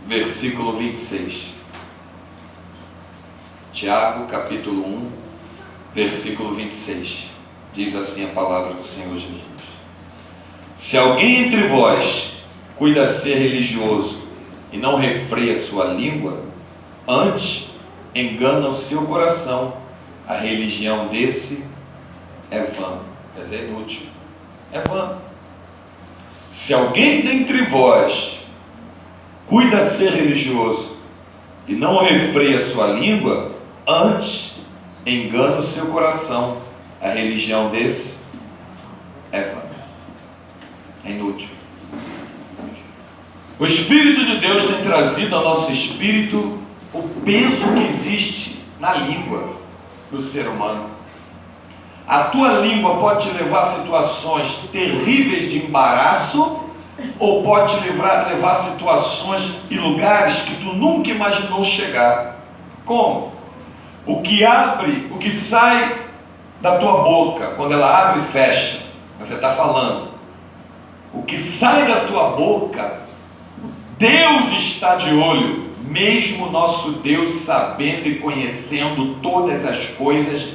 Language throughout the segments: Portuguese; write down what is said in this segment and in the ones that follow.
versículo 26. Tiago, capítulo 1, versículo 26. Diz assim a palavra do Senhor Jesus: se alguém entre vós cuida ser religioso e não refreia sua língua, antes engana o seu coração, a religião desse é vã, mas é inútil, é vã. Se alguém dentre vós cuida ser religioso e não refreia sua língua, antes engana o seu coração, a religião desse é vã, é inútil. O Espírito de Deus tem trazido ao nosso espírito o peso que existe na língua do ser humano. A tua língua pode te levar a situações terríveis de embaraço, ou pode te levar a situações e lugares que tu nunca imaginou chegar. Como? O que sai da tua boca, quando ela abre e fecha, você está falando, o que sai da tua boca, Deus está de olho, mesmo nosso Deus sabendo e conhecendo todas as coisas,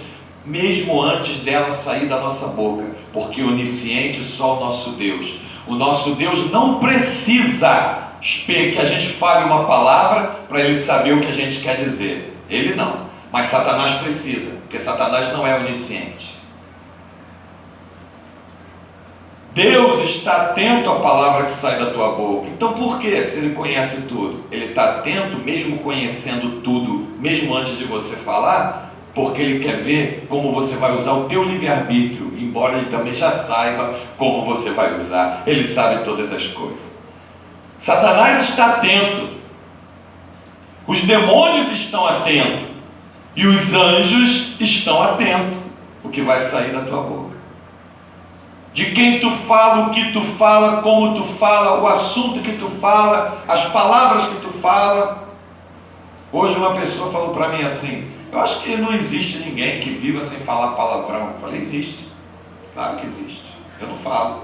mesmo antes dela sair da nossa boca, porque onisciente só o nosso Deus. O nosso Deus não precisa que a gente fale uma palavra para Ele saber o que a gente quer dizer. Ele não, mas Satanás precisa, porque Satanás não é onisciente. Deus está atento à palavra que sai da tua boca. Então por que, se Ele conhece tudo? Ele está atento mesmo conhecendo tudo, mesmo antes de você falar, porque Ele quer ver como você vai usar o teu livre-arbítrio, embora Ele também já saiba como você vai usar. Ele sabe todas as coisas. Satanás está atento, os demônios estão atentos, e os anjos estão atentos o que vai sair da tua boca. De quem tu fala, o que tu fala, como tu fala, o assunto que tu fala, as palavras que tu fala. Hoje uma pessoa falou para mim assim: eu acho que não existe ninguém que viva sem falar palavrão. Eu falei: existe, claro que existe, eu não falo.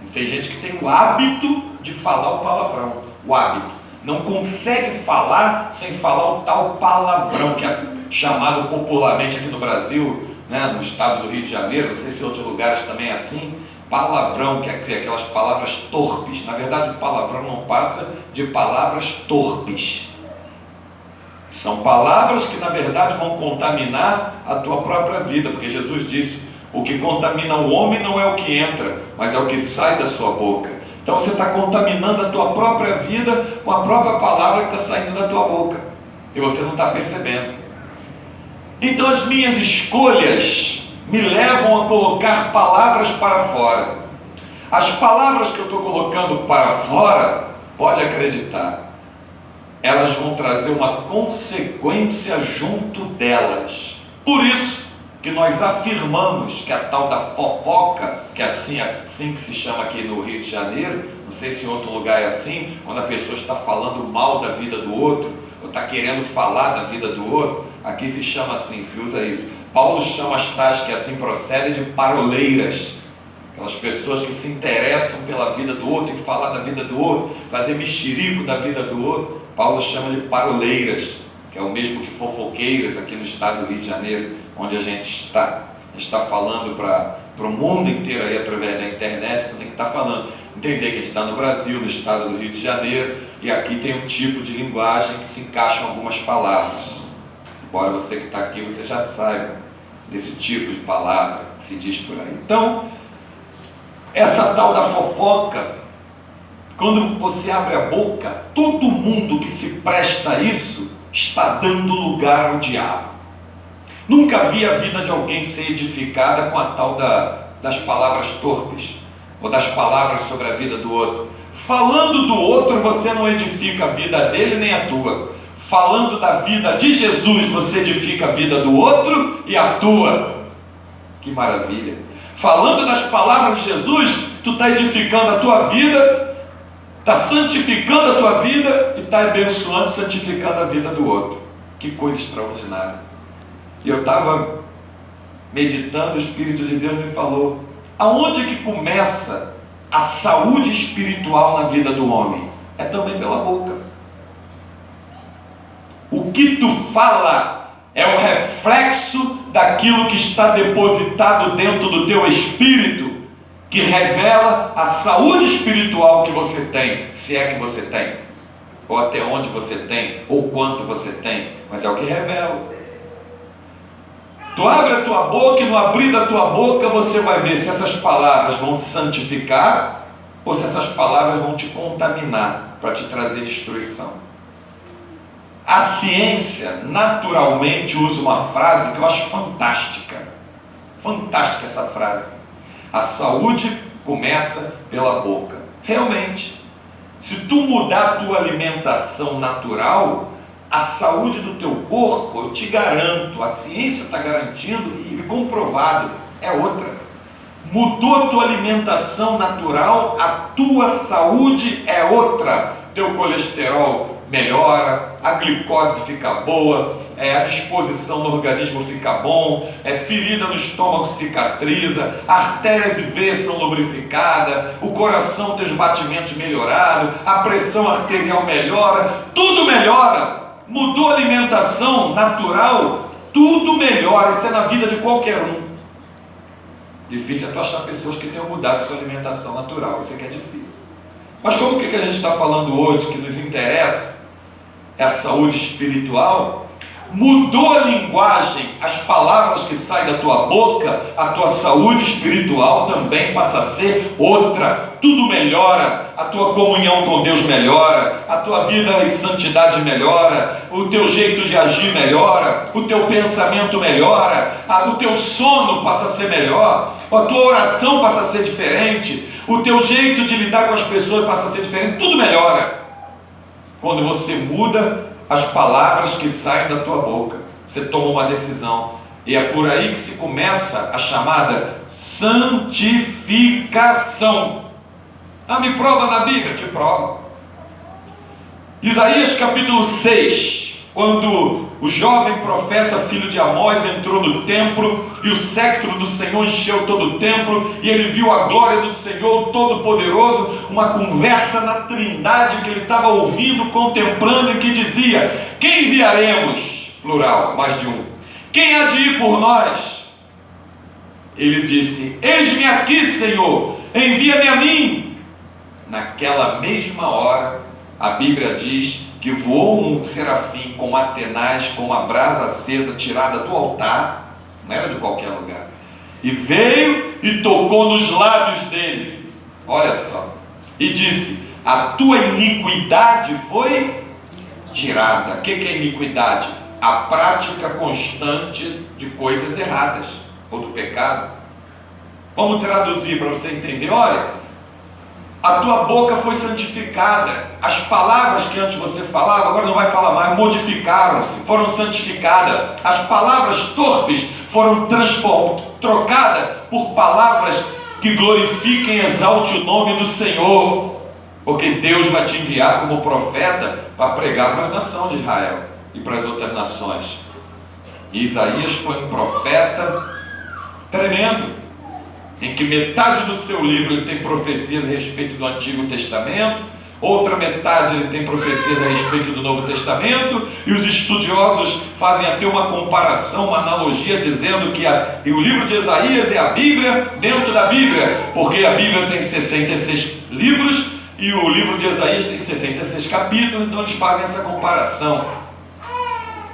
E tem gente que tem o hábito de falar o palavrão, o hábito, não consegue falar sem falar o tal palavrão, que é chamado popularmente aqui no Brasil, no estado do Rio de Janeiro, não sei se em outros lugares também é assim, palavrão, que é aquelas palavras torpes. Na verdade, o palavrão não passa de palavras torpes. São palavras que na verdade vão contaminar a tua própria vida, porque Jesus disse: o que contamina o homem não é o que entra, mas é o que sai da sua boca. Então você está contaminando a tua própria vida com a própria palavra que está saindo da tua boca, e você não está percebendo. Então as minhas escolhas me levam a colocar palavras para fora. As palavras que eu estou colocando para fora, pode acreditar, elas vão trazer uma consequência junto delas. Por isso que nós afirmamos que a tal da fofoca, que é assim que se chama aqui no Rio de Janeiro, não sei se em outro lugar é assim, quando a pessoa está falando mal da vida do outro, ou está querendo falar da vida do outro, aqui se chama assim, se usa isso. Paulo chama as tais que assim procedem de paroleiras, aquelas pessoas que se interessam pela vida do outro, e falar da vida do outro, fazer mexerico da vida do outro. Paulo chama de paroleiras, que é o mesmo que fofoqueiras aqui no estado do Rio de Janeiro, onde a gente está. A gente está falando para o mundo inteiro aí através da internet, então tem que estar falando. Entender que a gente está no Brasil, no estado do Rio de Janeiro, e aqui tem um tipo de linguagem que se encaixam algumas palavras. Embora você que está aqui, você já saiba desse tipo de palavra que se diz por aí. Então, essa tal da fofoca, quando você abre a boca, todo mundo que se presta a isso está dando lugar ao diabo. Nunca vi a vida de alguém ser edificada com a tal das palavras torpes, ou das palavras sobre a vida do outro. Falando do outro, você não edifica a vida dele nem a tua. Falando da vida de Jesus, você edifica a vida do outro e a tua. Que maravilha! Falando das palavras de Jesus, tu está edificando a tua vida, está santificando a tua vida e está abençoando, santificando a vida do outro. Que coisa extraordinária! E eu estava meditando, o Espírito de Deus me falou: aonde que começa a saúde espiritual na vida do homem? é também pela boca. O que tu fala é o reflexo daquilo que está depositado dentro do teu espírito, que revela a saúde espiritual que você tem, se é que você tem, ou até onde você tem, ou quanto você tem, mas é o que revela. Tu abre a tua boca e no abrir da tua boca você vai ver se essas palavras vão te santificar ou se essas palavras vão te contaminar para te trazer destruição. A ciência naturalmente usa uma frase que eu acho fantástica. Fantástica essa frase. A saúde começa pela boca. Realmente, se tu mudar a tua alimentação natural, a saúde do teu corpo, eu te garanto, a ciência está garantindo e comprovado, é outra. Mudou a tua alimentação natural, a tua saúde é outra. Teu colesterol melhora, a glicose fica boa, a disposição no organismo fica bom, ferida no estômago cicatriza, artérias e veias são lubrificadas, o coração tem os batimentos melhorados, a pressão arterial melhora, tudo melhora. Mudou a alimentação natural, tudo melhora. Isso é na vida de qualquer um. Difícil é tu achar pessoas que tenham mudado sua alimentação natural, isso é que é difícil. Mas como que a gente está falando hoje, que nos interessa é a saúde espiritual? Mudou a linguagem, as palavras que saem da tua boca, a tua saúde espiritual também passa a ser outra. Tudo melhora, a tua comunhão com Deus melhora, a tua vida em santidade melhora, o teu jeito de agir melhora, o teu pensamento melhora, o teu sono passa a ser melhor, a tua oração passa a ser diferente, o teu jeito de lidar com as pessoas passa a ser diferente, tudo melhora quando você muda as palavras que saem da tua boca. Você toma uma decisão, e é por aí que se começa a chamada santificação. Me prova na Bíblia, te prova. Isaías capítulo 6, quando o jovem profeta filho de Amós entrou no templo e o séquito do Senhor encheu todo o templo e ele viu a glória do Senhor Todo-Poderoso, uma conversa na Trindade que ele estava ouvindo, contemplando, e que dizia: quem enviaremos? Plural, mais de um. Quem há de ir por nós? Ele disse: eis-me aqui, Senhor, envia-me a mim. Naquela mesma hora, a Bíblia diz que voou um serafim com uma tenaz, com uma brasa acesa tirada do altar, não era de qualquer lugar, e veio e tocou nos lábios dele, olha só, e disse: a tua iniquidade foi tirada. O que é iniquidade? A prática constante de coisas erradas, ou do pecado. Vamos traduzir para você entender. Olha, a tua boca foi santificada. As palavras que antes você falava, agora não vai falar mais, modificaram-se, foram santificadas. As palavras torpes foram trocadas por palavras que glorifiquem e exalte o nome do Senhor. Porque Deus vai te enviar como profeta para pregar para as nações de Israel e para as outras nações. E Isaías foi um profeta tremendo, em que metade do seu livro ele tem profecias a respeito do Antigo Testamento, outra metade ele tem profecias a respeito do Novo Testamento, e os estudiosos fazem até uma comparação, uma analogia, dizendo que o livro de Isaías é a Bíblia dentro da Bíblia, porque a Bíblia tem 66 livros e o livro de Isaías tem 66 capítulos, então eles fazem essa comparação.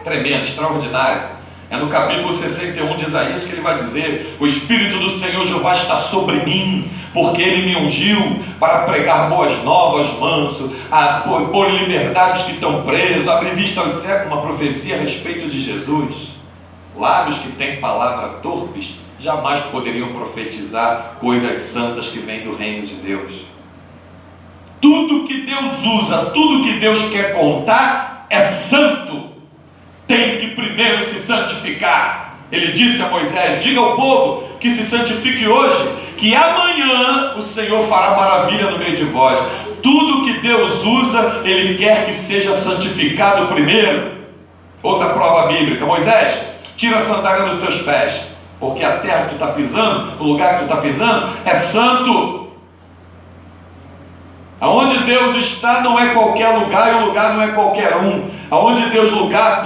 Tremendo, extraordinário. É no capítulo 61 de Isaías que ele vai dizer: o Espírito do Senhor Jeová está sobre mim, porque ele me ungiu para pregar boas novas, manso, a pôr em liberdade os que estão presos, abrir vista aos cegos. Uma profecia a respeito de Jesus. Lábios que têm palavras torpes jamais poderiam profetizar coisas santas que vêm do reino de Deus. Tudo que Deus usa, tudo que Deus quer contar é santo. Tem que primeiro se santificar. Ele disse a Moisés: diga ao povo que se santifique hoje, que amanhã o Senhor fará maravilha no meio de vós. Tudo que Deus usa, Ele quer que seja santificado primeiro. Outra prova bíblica: Moisés, tira a sandália dos teus pés, porque a terra que tu está pisando, o lugar que tu está pisando é santo. Aonde Deus está não é qualquer lugar, e o lugar não é qualquer um. Aonde Deus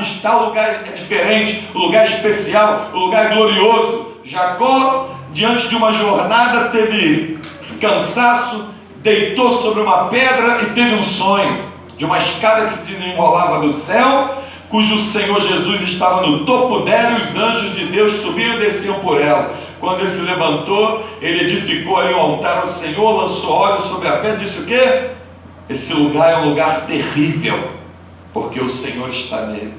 está, o lugar é diferente, o lugar é especial, o lugar é glorioso. Jacó, diante de uma jornada, teve cansaço, deitou sobre uma pedra e teve um sonho de uma escada que se desenrolava do céu, cujo Senhor Jesus estava no topo dela e os anjos de Deus subiam e desciam por ela. Quando ele se levantou, ele edificou ali um altar ao Senhor, lançou óleo sobre a pedra e disse o quê? Esse lugar é um lugar terrível, porque o Senhor está nele.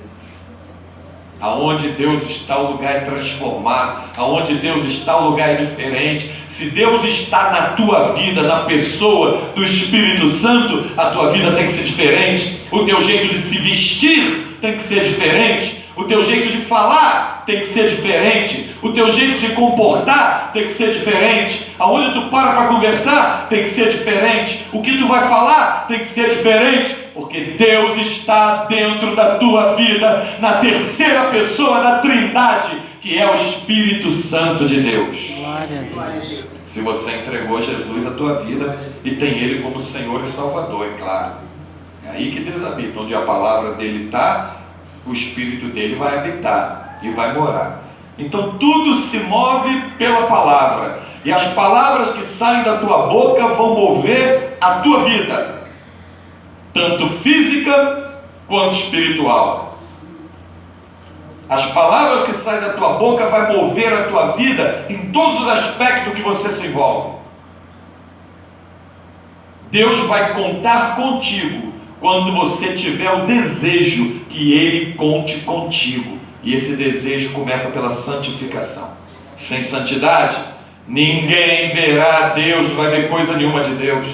Aonde Deus está, o lugar é transformado. Aonde Deus está, o lugar é diferente. Se Deus está na tua vida, na pessoa do Espírito Santo, a tua vida tem que ser diferente. O teu jeito de se vestir tem que ser diferente. O teu jeito de falar tem que ser diferente. O teu jeito de se comportar tem que ser diferente. Aonde tu para conversar tem que ser diferente. O que tu vai falar tem que ser diferente. Porque Deus está dentro da tua vida, na terceira pessoa da Trindade, que é o Espírito Santo de Deus. Glória a Deus. Se você entregou Jesus à tua vida e tem Ele como Senhor e Salvador, é claro. É aí que Deus habita. Onde a palavra dele está, o Espírito dele vai habitar e vai morar. Então tudo se move pela palavra. E as palavras que saem da tua boca vão mover a tua vida, tanto física quanto espiritual. As palavras que saem da tua boca vai mover a tua vida em todos os aspectos que você se envolve. Deus vai contar contigo quando você tiver o desejo que Ele conte contigo. E esse desejo começa pela santificação. Sem santidade, ninguém verá Deus, não vai ver coisa nenhuma de Deus.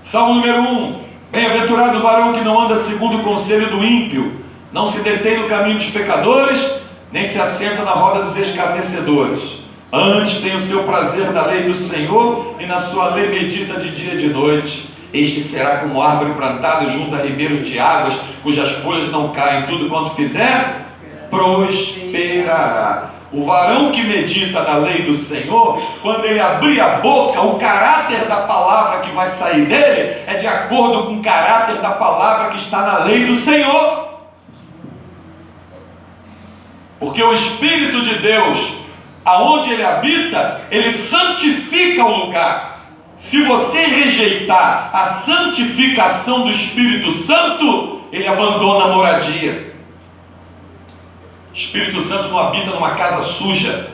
Salmo número 1. Bem-aventurado o varão que não anda segundo o conselho do ímpio, não se detém no caminho dos pecadores, nem se assenta na roda dos escarnecedores. Antes tem o seu prazer na lei do Senhor, e na sua lei medita de dia e de noite. Este será como árvore plantada junto a ribeiros de águas, cujas folhas não caem. Tudo quanto fizer, prosperará. O varão que medita na lei do Senhor, quando ele abrir a boca, o caráter da palavra que vai sair dele é de acordo com o caráter da palavra que está na lei do Senhor. Porque o Espírito de Deus, aonde ele habita, ele santifica o lugar. Se você rejeitar a santificação do Espírito Santo, ele abandona a moradia. O Espírito Santo não habita numa casa suja.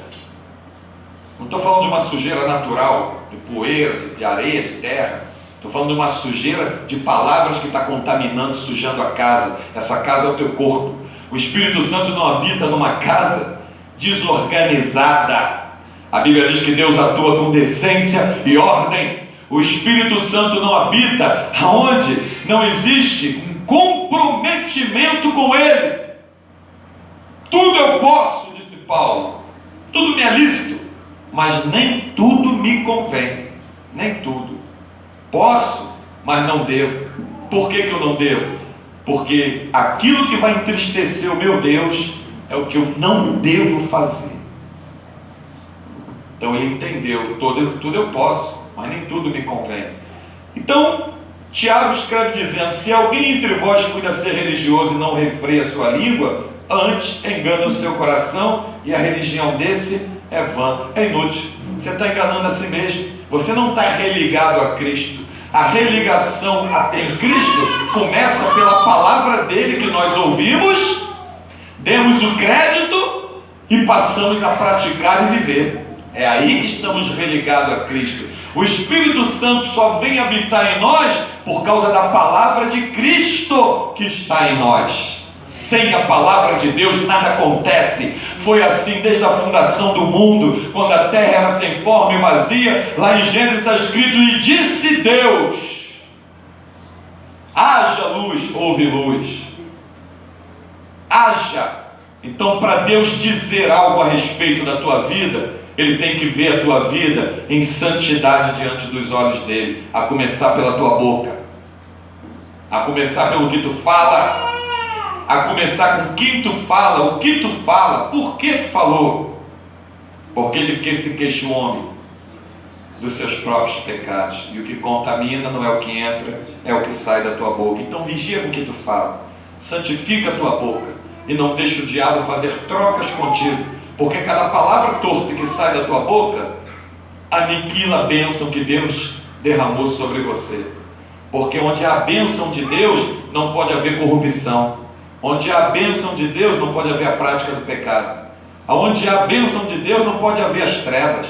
Não estou falando de uma sujeira natural, de poeira, de areia, de terra. Estou falando de uma sujeira de palavras que está contaminando, sujando a casa. Essa casa é o teu corpo. O Espírito Santo não habita numa casa desorganizada. A Bíblia diz que Deus atua com decência e ordem. O Espírito Santo não habita aonde não existe um comprometimento com Ele. Tudo eu posso, disse Paulo, tudo me é lícito, mas nem tudo me convém. Nem tudo. Posso, mas não devo. Por que eu não devo? Porque aquilo que vai entristecer o meu Deus é o que eu não devo fazer. Então ele entendeu, tudo eu posso, mas nem tudo me convém. Então Tiago escreve dizendo: se alguém entre vós cuida ser religioso e não refreia sua língua, antes engana o seu coração, e a religião desse é vã, é inútil. Você está enganando a si mesmo. Você não está religado a Cristo. A religação em Cristo começa pela palavra dele que nós ouvimos, demos o crédito e passamos a praticar e viver. É aí que estamos religados a Cristo. O Espírito Santo só vem habitar em nós por causa da palavra de Cristo que está em nós. Sem a palavra de Deus nada acontece. Foi assim desde a fundação do mundo, quando a terra era sem forma e vazia. Lá em Gênesis está escrito: e disse Deus, haja luz, houve luz. Haja. Então, para Deus dizer algo a respeito da tua vida, Ele tem que ver a tua vida em santidade diante dos olhos dele, a começar pela tua boca, a começar pelo que tu fala, a começar com quem tu fala, o que tu fala, por que tu falou. Porque de que se queixa o homem? dos seus próprios pecados. E o que contamina não é o que entra, é o que sai da tua boca. Então vigia com o que tu fala. Santifica a tua boca e não deixa o diabo fazer trocas contigo, porque cada palavra torpe que sai da tua boca aniquila a bênção que Deus derramou sobre você. Porque onde há a bênção de Deus não pode haver corrupção. Onde há a bênção de Deus não pode haver a prática do pecado. Onde há a bênção de Deus não pode haver as trevas.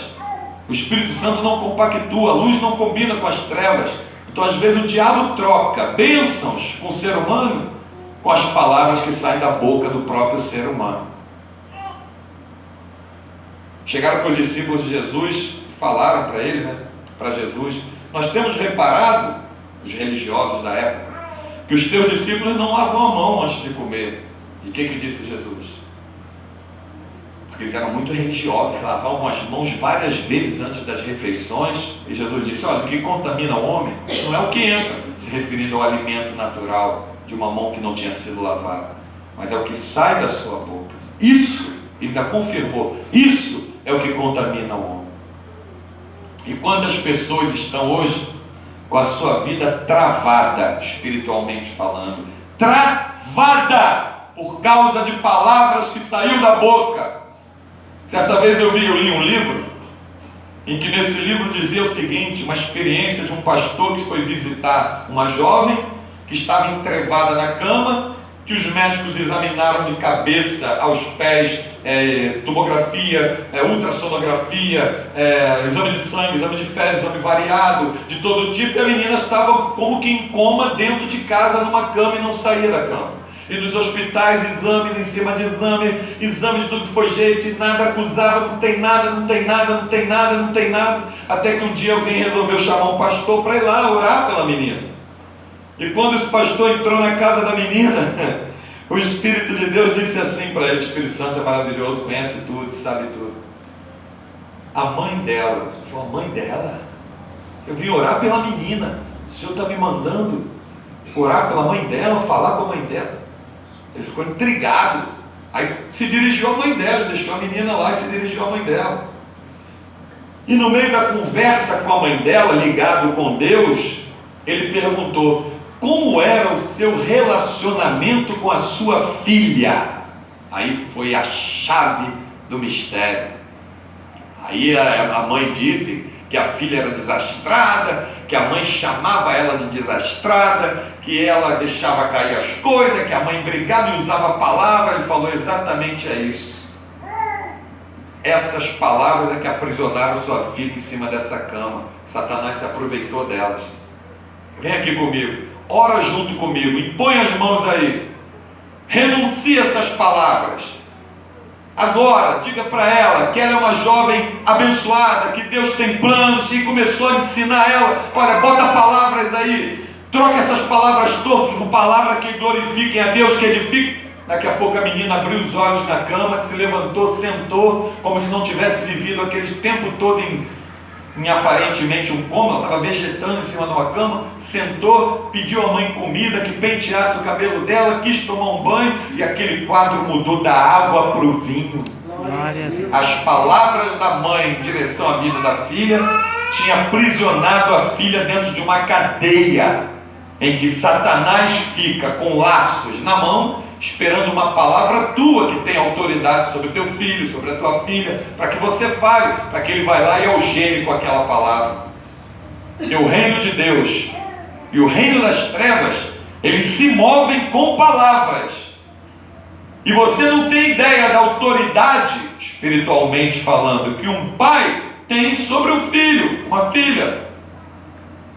O Espírito Santo não compactua, a luz não combina com as trevas. Então às vezes o diabo troca bênçãos com o ser humano com as palavras que saem da boca do próprio ser humano. Chegaram para os discípulos de Jesus, falaram para ele, para Jesus: nós temos reparado, os religiosos da época, que os teus discípulos não lavam a mão antes de comer. E o que disse Jesus? Porque eles eram muito religiosos, lavavam as mãos várias vezes antes das refeições. E Jesus disse: olha, o que contamina o homem não é o que entra, se referindo ao alimento natural de uma mão que não tinha sido lavada, mas é o que sai da sua boca. Isso, ele ainda confirmou, isso é o que contamina o homem. E quantas pessoas estão hoje com a sua vida travada, espiritualmente falando, travada por causa de palavras que saíram da boca. Certa vez eu li um livro em que nesse livro dizia o seguinte: uma experiência de um pastor que foi visitar uma jovem que estava entrevada na cama, que os médicos examinaram de cabeça aos pés, tomografia, ultrassonografia, exame de sangue, exame de fezes, exame variado, de todo tipo, e a menina estava como que em coma dentro de casa, numa cama, e não saía da cama. E nos hospitais, exames em cima de exame de tudo que foi jeito, e nada acusava, não tem nada, não tem nada, não tem nada, não tem nada, até que um dia alguém resolveu chamar um pastor para ir lá orar pela menina. E quando esse pastor entrou na casa da menina, o Espírito de Deus disse assim para ele: o Espírito Santo é maravilhoso, conhece tudo, sabe tudo. A mãe dela, a mãe dela, eu vim orar pela menina, o Senhor está me mandando orar pela mãe dela, falar com a mãe dela. Ele ficou intrigado, aí se dirigiu à mãe dela, deixou a menina lá e se dirigiu à mãe dela. E no meio da conversa com a mãe dela, ligado com Deus, ele perguntou: como era o seu relacionamento com a sua filha? Aí foi a chave do mistério. Aí a mãe disse que a filha era desastrada, que a mãe chamava ela de desastrada, que ela deixava cair as coisas, que a mãe brigava e usava a palavra. Ele falou: exatamente é isso. Essas palavras é que aprisionaram sua filha em cima dessa cama. Satanás se aproveitou delas. Vem aqui comigo, ora junto comigo, impõe as mãos aí, renuncia essas palavras. Agora, diga para ela que ela é uma jovem abençoada, que Deus tem planos, e começou a ensinar ela: olha, bota palavras aí, troca essas palavras tortas por palavras que glorifiquem a Deus, que edifiquem. Daqui a pouco a menina abriu os olhos na cama, se levantou, sentou, como se não tivesse vivido aquele tempo todo em aparentemente um coma. Ela estava vegetando em cima de uma cama, sentou, pediu à mãe comida, que penteasse o cabelo dela, quis tomar um banho, e aquele quadro mudou da água para o vinho. As palavras da mãe em direção à vida da filha tinham aprisionado a filha dentro de uma cadeia, em que Satanás fica com laços na mão, esperando uma palavra tua, que tem autoridade sobre o teu filho, sobre a tua filha, para que você fale, para que ele vai lá e algeme com aquela palavra. E o reino de Deus e o reino das trevas, eles se movem com palavras. E você não tem ideia da autoridade, espiritualmente falando, que um pai tem sobre um filho, uma filha.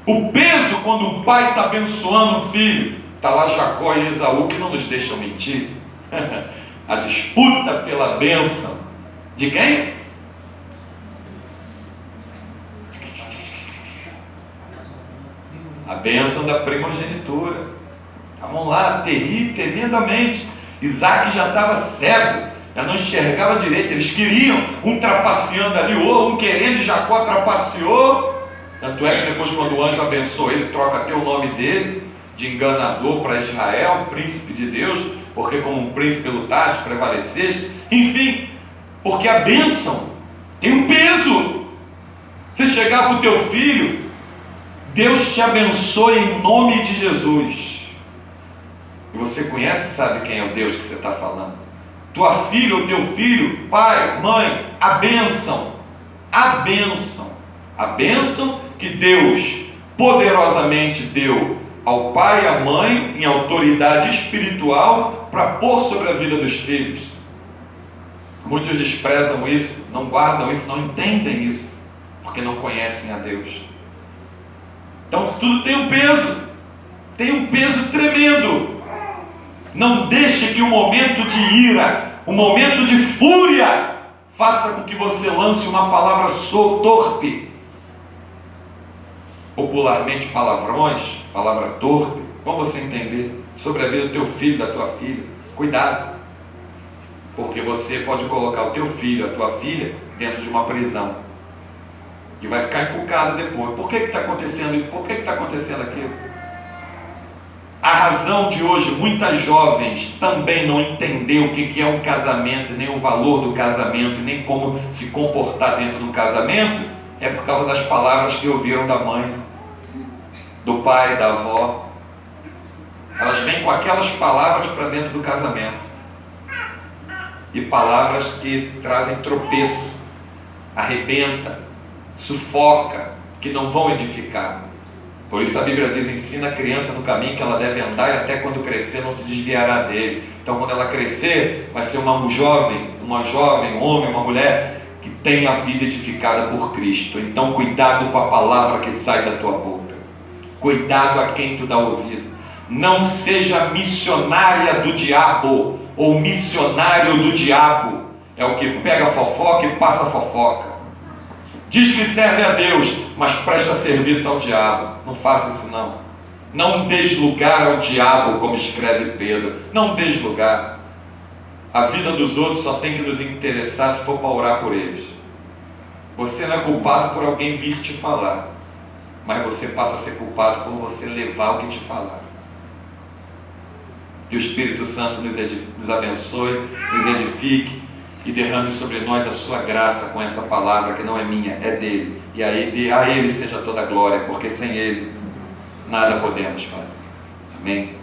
O peso quando um pai está abençoando um filho. Está lá Jacó e Esaú, que não nos deixam mentir. A disputa pela bênção de quem? A bênção da primogenitura. Estavam lá tremendamente. Isaac já estava cego, já não enxergava direito. Eles queriam, um trapaceando ali, ou um querendo, Jacó trapaceou. Tanto é que depois, quando o anjo abençoou ele, troca até o nome dele de enganador para Israel, príncipe de Deus, porque como um príncipe lutaste, prevaleceste. Enfim, porque a bênção tem um peso. Você chegar para o teu filho, Deus te abençoe em nome de Jesus. E você conhece e sabe quem é o Deus que você está falando. Tua filha ou teu filho, pai, mãe, a bênção. A bênção. A bênção que Deus poderosamente deu ao pai e à mãe em autoridade espiritual para pôr sobre a vida dos filhos. Muitos desprezam isso, não guardam isso, não entendem isso, porque não conhecem a Deus. Então tudo tem um peso tremendo. Não deixe que o momento de ira, o momento de fúria, faça com que você lance uma palavra torpe. Popularmente palavrões, palavra torpe, como você entender sobre a vida do teu filho, da tua filha. Cuidado, porque você pode colocar o teu filho, a tua filha, dentro de uma prisão e vai ficar encucado depois. Por que está acontecendo isso? Por que está acontecendo aquilo? A razão de hoje, muitas jovens também não entenderam o que é um casamento, nem o valor do casamento, nem como se comportar dentro do casamento, é por causa das palavras que ouviram da mãe, do pai, da avó. Elas vêm com aquelas palavras para dentro do casamento, e palavras que trazem tropeço, arrebenta, sufoca, que não vão edificar. Por isso a Bíblia diz: ensina a criança no caminho que ela deve andar, e até quando crescer não se desviará dele. Então quando ela crescer, vai ser um jovem, um homem, uma mulher que tem a vida edificada por Cristo. Então cuidado com a palavra que sai da tua boca, cuidado a quem tu dá ouvido. Não seja missionária do diabo, ou missionário do diabo. É o que pega fofoca e passa fofoca. Diz que serve a Deus, mas presta serviço ao diabo. Não faça isso não. Não des lugar ao diabo, como escreve Pedro. Não des lugar. A vida dos outros só tem que nos interessar se for para orar por eles. Você não é culpado por alguém vir te falar, mas você passa a ser culpado por você levar o que te falaram. Que o Espírito Santo nos abençoe, nos edifique e derrame sobre nós a sua graça com essa palavra que não é minha, é dele. E a ele seja toda a glória, porque sem ele nada podemos fazer. Amém?